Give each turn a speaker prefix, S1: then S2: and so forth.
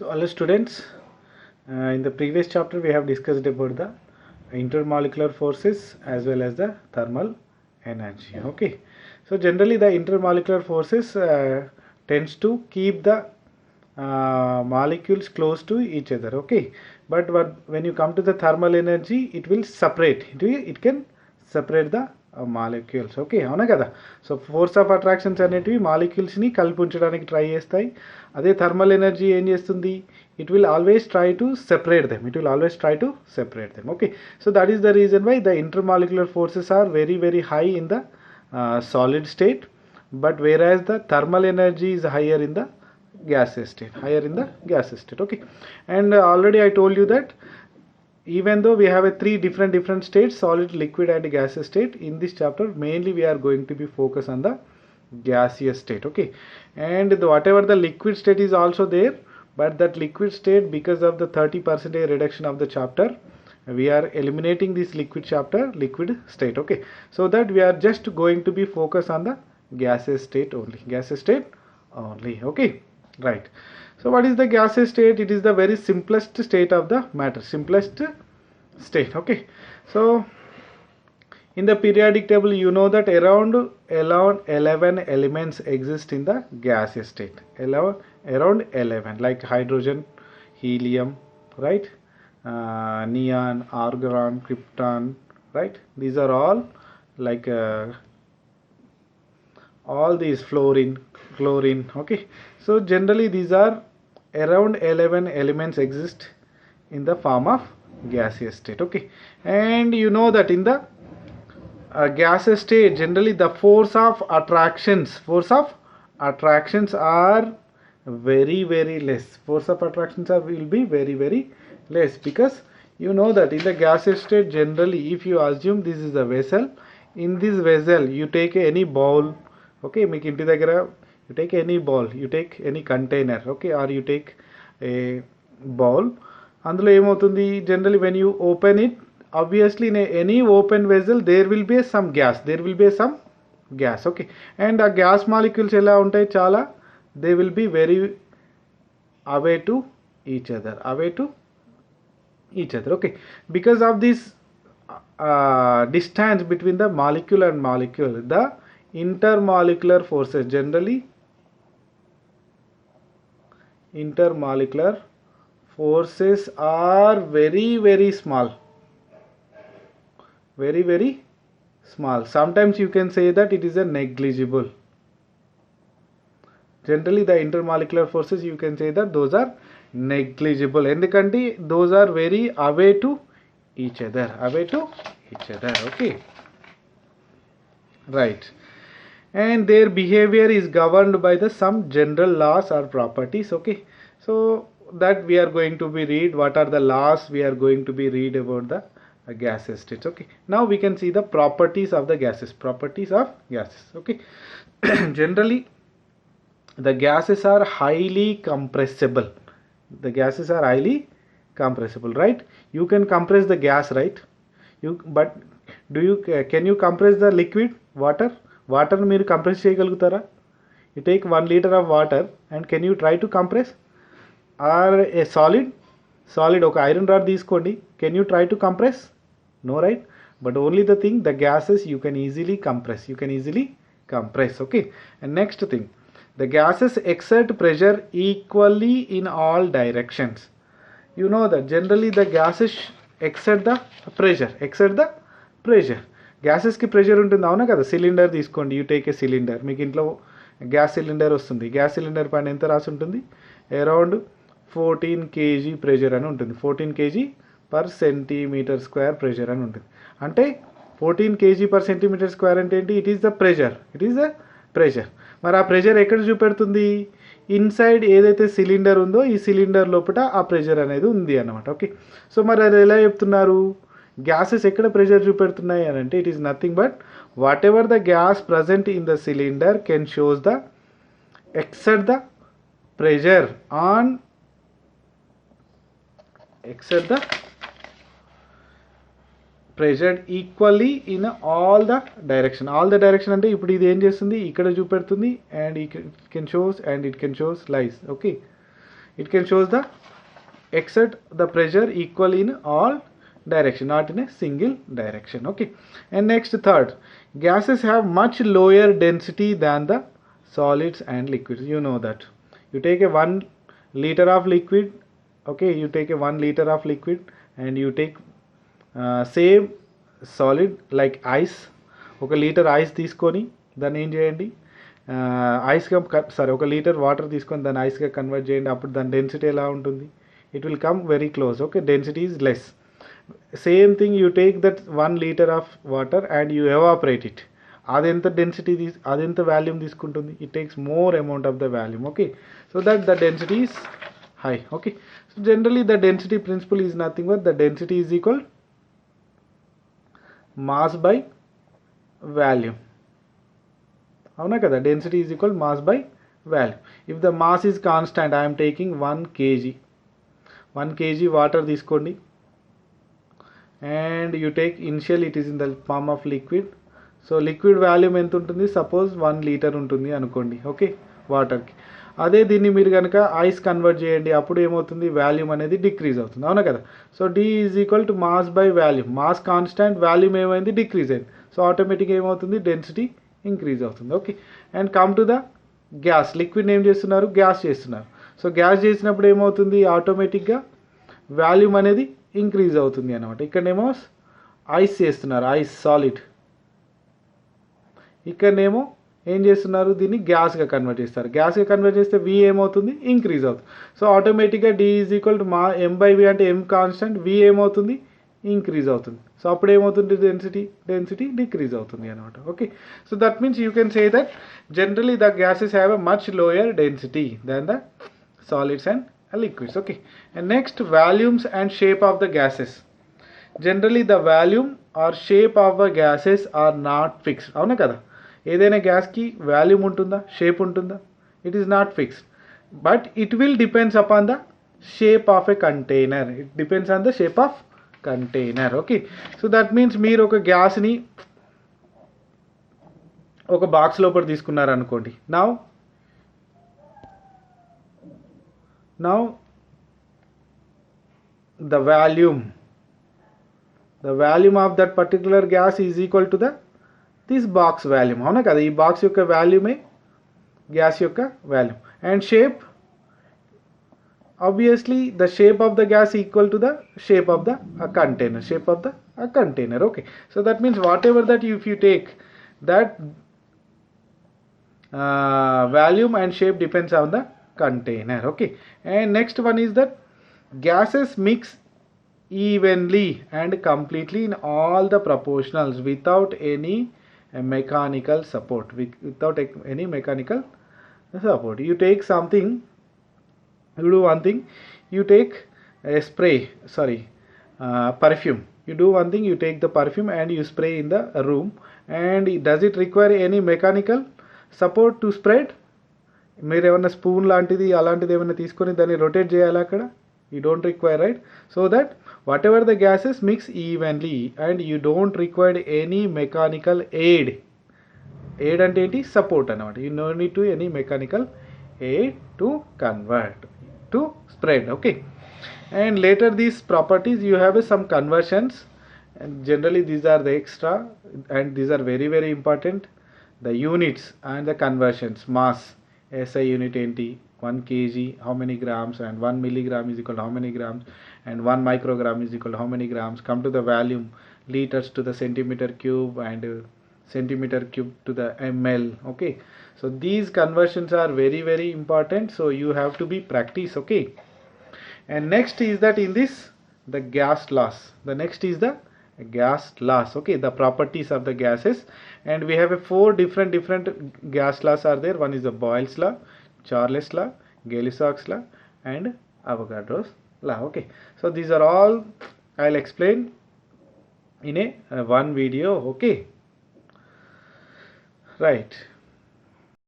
S1: So hello students, in the previous chapter we have discussed about the intermolecular forces as well as the thermal energy. Okay, so generally the intermolecular forces tends to keep the molecules close to each other. Okay, but when you come to the thermal energy, it will separate. It can separate the molecules. Okay, అవునా కదా. So force of attractions అనేటివి మాలిక్యూల్స్ని కలిపి ఉంచడానికి try చేస్తాయి. అదే thermal energy ఏం చేస్తుంది, it will always try to separate them. Okay, so that is the reason why the intermolecular forces are very very high in the solid state, but whereas the thermal energy is higher in the gaseous state. Okay, and already I told you that even though we have a three different states, solid, liquid and gaseous state, in this chapter mainly we are going to be focused on the gaseous state. Okay, and whatever the liquid state is also there, but that liquid state, because of the 30% reduction of the chapter, we are eliminating this liquid state. Okay, so that we are just going to be focused on the gaseous state only. Okay, right. So what is the gaseous state? It is the very simplest state of the matter, okay. So in the periodic table, you know that around 11 elements exist in the gaseous state. Around 11, like hydrogen, helium, right, neon, argon, krypton, right. These are all like all these fluorine, chlorine. Okay, so generally these are around 11 elements exist in the form of gaseous state. Okay, and you know that in the gaseous state, generally the force of attractions are very very less. Will be very very less, because you know that in the gaseous state, generally if you assume this is a vessel, in this vessel you take any bowl. Okay, మీకు ఇంటి దగ్గర you take any bowl, you take any container, okay, or you take a bowl. అందులో ఏమవుతుంది, generally when you open it, obviously in any open vessel there will be some gas, okay, and ఆ gas molecules ఎలా ఉంటాయి, చాలా they will be very away to each other. Okay, because of this distance between the molecule and molecule, the intermolecular forces, generally intermolecular forces are very very small. Sometimes you can say that it is a negligible. Generally the intermolecular forces, you can say that those are negligible, ఎందుకంటే those are very away to each other. Okay, right. And their behavior is governed by the some general laws or properties. Okay, so that we are going to be read what are the laws we are going to be read about the gaseous states. Okay, now we can see the properties of the gases. Okay, generally the gases are highly compressible. Right? You can compress the gas, right? But can you compress the liquid water మీరు compress చేయగలుగుతారా? You take 1 liter of water and can you try to compress? Or a solid ఒక iron rod తీసుకోండి, can you try to compress? No, right? But only the thing, the gases you can easily compress. Okay, and next thing, the gases exert pressure equally in all directions. You know that generally the gases exert the pressure. గ్యాసెస్కి pressure ఉంటుంది, అవునా కదా. Cylinder తీసుకోండి, you take a cylinder, మీకు ఇంట్లో gas cylinder వస్తుంది. Gas cylinder పైన ఎంత రాసి ఉంటుంది, అరౌండ్ 14 kg ప్రెషర్ అని ఉంటుంది. 14 kg per centimeter square pressure అని ఉంటుంది. అంటే 14 kg per centimeter square అంటే ఏంటి, ఇట్ ఈస్ ద ప్రెషర్. మరి ఆ ప్రెషర్ ఎక్కడ చూపెడుతుంది, ఇన్సైడ్ ఏదైతే సిలిండర్ ఉందో ఈ సిలిండర్ లోపల ఆ ప్రెషర్ అనేది ఉంది అన్నమాట. ఓకే, సో మరి అది ఎలా చెప్తున్నారు, gases ఎక్కడ ప్రెషర్ చూపెడుతున్నాయి అని అంటే, it is nothing but what ever the gas present in the cylinder can shows the exert the pressure equally in all the direction అంటే ఇప్పుడు ఇది ఏం చేస్తుంది, ఇక్కడ చూపెడుతుంది, and it can shows lies. Okay, it can shows the exert the pressure equal in all direction, not in a single direction. Okay, and next third, gases have much lower density than the solids and liquids. You know that. You take a 1 liter of liquid, okay, you take a 1 liter of liquid and you take same solid like ice, ఒక litre ice తీసుకొని దాన్ని ఏం చేయండి, ఐస్గా sorry ఒక litre water తీసుకొని దాన్ని ఐస్గా convert చేయండి. అప్పుడు దాని డెన్సిటీ ఎలా ఉంటుంది, it will come very close. Okay, density is less. Same thing, you take that 1 liter of water and you evaporate it. adenta density adenta volume తీసుకుంటుంది, it takes more amount of the volume. Okay, so that the density is high. Okay, so generally the density principle is nothing but the density is equal mass by volume. avuna kada, density is equal mass by volume. If the mass is constant, I am taking 1 kg water తీసుకోండి and you take initial, it is in the form of liquid. So liquid volume ఎంత ఉంటుంది, suppose 1 litre ఉంటుంది అనుకోండి. Okay, వాటర్కి. అదే దీన్ని మీరు కనుక ఐస్ కన్వర్ట్ చేయండి, అప్పుడు ఏమవుతుంది, వాల్యూమ్ అనేది డిక్రీజ్ అవుతుంది. అవునా కదా. So d is equal to mass by volume. Mass constant, volume ఏమైంది, డిక్రీజ్ అయింది. సో ఆటోమేటిక్గా ఏమవుతుంది, డెన్సిటీ ఇంక్రీజ్ అవుతుంది. Okay, and come to the gas. Liquid ఏం చేస్తున్నారు, గ్యాస్ చేస్తున్నారు. సో గ్యాస్ చేసినప్పుడు ఏమవుతుంది, ఆటోమేటిక్గా వాల్యూమ్ అనేది ఇంక్రీజ్ అవుతుంది అనమాట. ఇక్కడనేమో ఐస్ చేస్తున్నారు, ఐస్ సాలిడ్. ఇక్కడనేమో ఏం చేస్తున్నారు, దీన్ని గ్యాస్గా కన్వర్ట్ చేస్తారు. గ్యాస్గా కన్వర్ట్ చేస్తే వి ఏమవుతుంది, ఇంక్రీజ్ అవుతుంది. సో ఆటోమేటిక్గా డి ఈజ్ ఈక్వల్ టు మా ఎం బై వి, అంటే ఎం కాన్స్టెంట్, వి ఏమవుతుంది, ఇంక్రీజ్ అవుతుంది. సో అప్పుడు ఏమవుతుంది, డెన్సిటీ డిక్రీజ్ అవుతుంది అనమాట. Okay, so that means you can say that generally the gases have a much lower density than the solids and liquids. Okay, and next, volumes and shape of the gases. Generally the volume or shape of the gases are not fixed. అవునా కదా, ఏదైనా గ్యాస్కి volume ఉంటుందా, shape ఉంటుందా, it is not fixed, but it will depends upon the shape of a container. It depends on the shape of container. Okay, so that means మీరు ఒక గ్యాస్ని ఒక box లోపల తీసుకున్నారు అనుకోండి. Now the volume of that particular gas is equal to this box volume. అవునా కదా, ఈ బాక్స్ యొక్క వాల్యూమే గ్యాస్ యొక్క volume. And shape, obviously the shape of the gas equal to the shape of the container. Okay, so that means whatever that if you take that volume and shape depends on the container. Okay, and next one is that gases mix evenly and completely in all the proportionals without any mechanical support. You take something, you do one thing, you take a perfume. You do one thing, you take the perfume and you spray in the room, and does it require any mechanical support to spread? మీరు ఏమన్నా spoon లాంటిది అలాంటిది ఏమైనా తీసుకొని దాన్ని rotate చేయాలి అక్కడ, you don't require, right. So that what ever the gases mix evenly and you don't required any mechanical aid అంటే ఏంటి, సపోర్ట్ అనమాట. You know need to any mechanical aid to convert to spread. Okay, and later these properties you have some conversions, and generally these are the extra and these are very very important, the units and the conversions. Mass, SI unit ఏంటి, 1 kg how many grams, and 1 milligram is equal to how many grams, and 1 microgram is equal to how many grams. Come to the volume, liters to the centimeter cube and centimeter cube to the ml. Okay, so these conversions are very very important, so you have to be practice. Okay, and next is that in this the gas laws. The next is the gas laws. Okay, the properties of the gases, and we have 4 different gas laws are there. One is the Boyle's law, Charles law, Gay-Lussac's law, and Avogadro's law. Okay, so these are all I'll explain in a one video. Okay, right.